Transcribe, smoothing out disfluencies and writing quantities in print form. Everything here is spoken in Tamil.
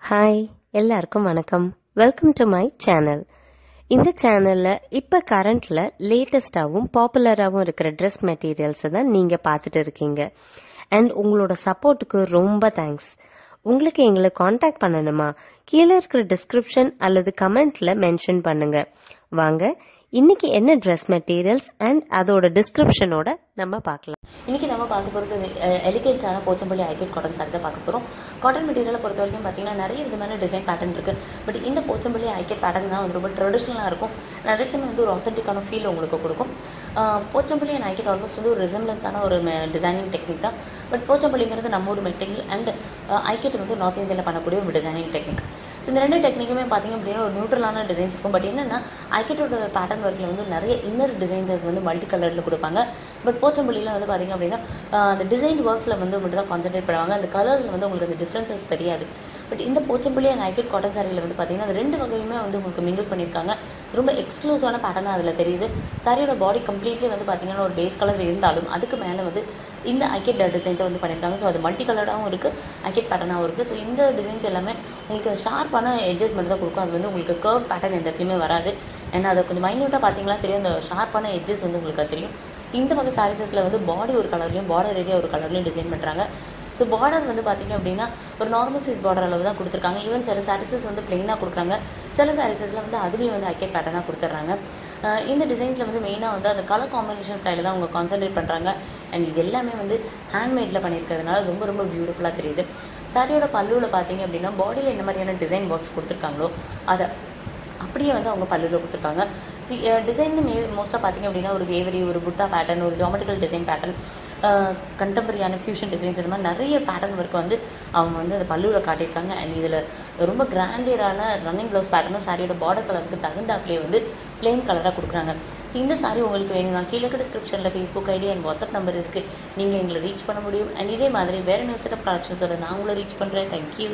ஹாய், எல்லாருக்கும் வணக்கம். Welcome to my channel. இந்த சேனலில் இப்போ கரண்ட்டில் லேட்டஸ்டாகவும் பாப்புலராகவும் இருக்கிற ட்ரெஸ் மெட்டீரியல்ஸை தான் நீங்கள் பார்த்துட்டு இருக்கீங்க. அண்ட் உங்களோட சப்போர்ட்டுக்கு ரொம்ப தேங்க்ஸ். உங்களுக்கு எங்களை காண்டாக்ட் பண்ணணுமா? கீழே இருக்கிற டிஸ்கிரிப்ஷன் அல்லது கமெண்ட்டில் மென்ஷன் பண்ணுங்க. வாங்க, இன்னைக்கு என்ன ட்ரெஸ் மெட்டீரியல்ஸ் அண்ட் அதோட டிஸ்கிரிப்ஷனோட நம்ம பார்க்கலாம். இன்றைக்கி நம்ம பார்க்க போகிறது எலிகென்ட்டான போச்சம்பள்ளி ஐகேட் காட்டன் சாரி தான் பார்க்க போகிறோம். காட்டன் மெட்டீரியலை பொறுத்த வரைக்கும் பார்த்தீங்கன்னா நிறைய விதமான டிசைன் பேட்டர்ன் இருக்குது. பட் இந்த போச்சம்பள்ளி ஐகேட் பேட்டர்ன் தான் வந்து ரொம்ப ட்ரெடிஷ்னலாக இருக்கும். நிறைய சமயம் வந்து ஒரு ஆத்தென்டிக்கான ஃபீல் உங்களுக்கு கொடுக்கும். போச்சம்பள்ளி அண்ட் ஐகேட் ஆல்மோஸ்ட் வந்து ஒரு ரிசம்பிளன்ஸான ஒரு டிசைனிங் டெக்னிக் தான். பட் போச்சம்பள்ளிங்கிறது நம்ம ஒரு மெட்டீரியல் அண்ட் ஐகேட் வந்து நார்த் இந்தியாவில் பண்ணக்கூடிய ஒரு டிசைனிங் டெக்னிக். இந்த ரெண்டு டெக்னிக்குமே பார்த்திங்க அப்படின்னா ஒரு நியூட்ரலான டிசைன்ஸ் இருக்கும். பட் என்னென்னா ஐகேட்டோட பேட்டர்ன் ஒர்க்கில் வந்து நிறைய இன்னர் டிசைன்ஸ் வந்து மல்டி கலரில் கொடுப்பாங்க. பட் போச்சம்பள்ளியில் வந்து பார்த்திங்க அப்படின்னா அந்த டிசைன் ஒர்க்ஸில் வந்து மட்டும் தான் கான்சன்ட்ரேட் பண்ணுவாங்க. அந்த கலர்ஸில் வந்து உங்களுக்கு அந்த டிஃப்ரென்சஸ் தெரியாது. பட் இந்த போச்சம்பள்ளி அண்ட் ஐகேட் காட்டன் சாரியில் வந்து பார்த்திங்கன்னா அந்த ரெண்டு வகையுமே வந்து உங்களுக்கு மிங்கிள் பண்ணியிருக்காங்க. ரொம்ப எக்ஸ்க்ளூசிவான பேட்டர்னாக அதில் தெரியுது. சாரியோட பாடி கம்ப்ளீட்லி வந்து பார்த்திங்கன்னா ஒரு பேஸ் கலர் இருந்தாலும் அதுக்கு மேலே வந்து இந்த ஐகேட் டிசைன்ஸை வந்து பண்ணியிருக்காங்க. ஸோ அது மல்டி கலராகவும் இருக்குது, ஐகேட் பேட்டர்னாகவும் இருக்குது. ஸோ இந்த டிசைன்ஸ் எல்லாமே உங்களுக்கு ஷார்ப்பான எட்ஜஸ் மட்டும் தான் கொடுக்கும். அது வந்து உங்களுக்கு கர்வ் பேட்டர்ன் எந்த இடத்துலையுமே வராது. ஏன்னா அதை கொஞ்சம் மைன்யூட்டாக பார்த்தீங்கன்னா தெரியும், அந்த ஷார்ப்பான எட்ஜஸ் வந்து உங்களுக்கு அது தெரியும். இந்த வகை சாரீஸில் வந்து பாடி ஒரு கலர்லையும் பார்டர் ஏரியா ஒரு கலர்லையும் டிசைன் பண்ணுறாங்க. ஸோ பார்டர் வந்து பார்த்திங்க அப்படின்னா ஒரு நார்மல் சைஸ் பார்டர் அளவு தான் கொடுத்துருக்காங்க. ஈவன் சில சாரீஸஸ் வந்து பிளெயினாக கொடுக்குறாங்க, சில சாரீஸில் வந்து அதுலேயும் வந்து ஐகேட் பேட்டர்னாக கொடுத்துட்றாங்க. இந்த டிசைன்ஸில் வந்து மெயினாக வந்து அந்த கலர் காம்பினேஷன் ஸ்டைலில் தான் அவங்க கான்சன்ட்ரேட் பண்ணுறாங்க. அண்ட் இது எல்லாமே வந்து ஹேண்ட்மேடில் பண்ணியிருக்கிறதுனால ரொம்ப ரொம்ப பியூட்டிஃபுல்லாக தெரியுது. சாரியோட பல்லுவில் பார்த்தீங்க அப்படின்னா பாடியில் என்ன மாதிரியான டிசைன் ஒர்க்ஸ் கொடுத்துருக்காங்களோ அதை அப்படியே வந்து அவங்க பல்லுவில் கொடுத்துருக்காங்க. டிசைன் மோஸ்ட்டாக பார்த்திங்க அப்படின்னா ஒரு வேவரி, ஒரு புத்தா பேட்டர்ன், ஒரு ஜாமெட்ரிக்கல் டிசைன் பேட்டர்ன், கண்டெம்பரரியான ஃபியூஷன் டிசைன்ஸ், இந்த மாதிரி நிறைய பேட்டர்ன் ஒர்க் வந்து அவங்க வந்து அந்த பல்லுவில் காட்டியிருக்காங்க. அண்ட் இதில் ரொம்ப கிராண்டியரான ரன்னிங் ப்ளவுஸ் பேட்டர்னும் சாரியோட பார்டர் கலருக்கு தகுந்தாப்புலேயே வந்து பிளெயின் கலராக கொடுக்குறாங்க. ஸோ இந்த சாரி உங்களுக்கு வேணும்னா கீழே டிஸ்கிரிப்ஷனில் Facebook ID and WhatsApp number இருக்குது, நீங்கள் எங்களை ரீச் பண்ண முடியும். அண்ட் இதே மாதிரி வேறு நியூ செட்டப் கலெக்ஷன்ஸோட நான் உங்களை ரீச் பண்ணுறேன். தேங்க்யூ.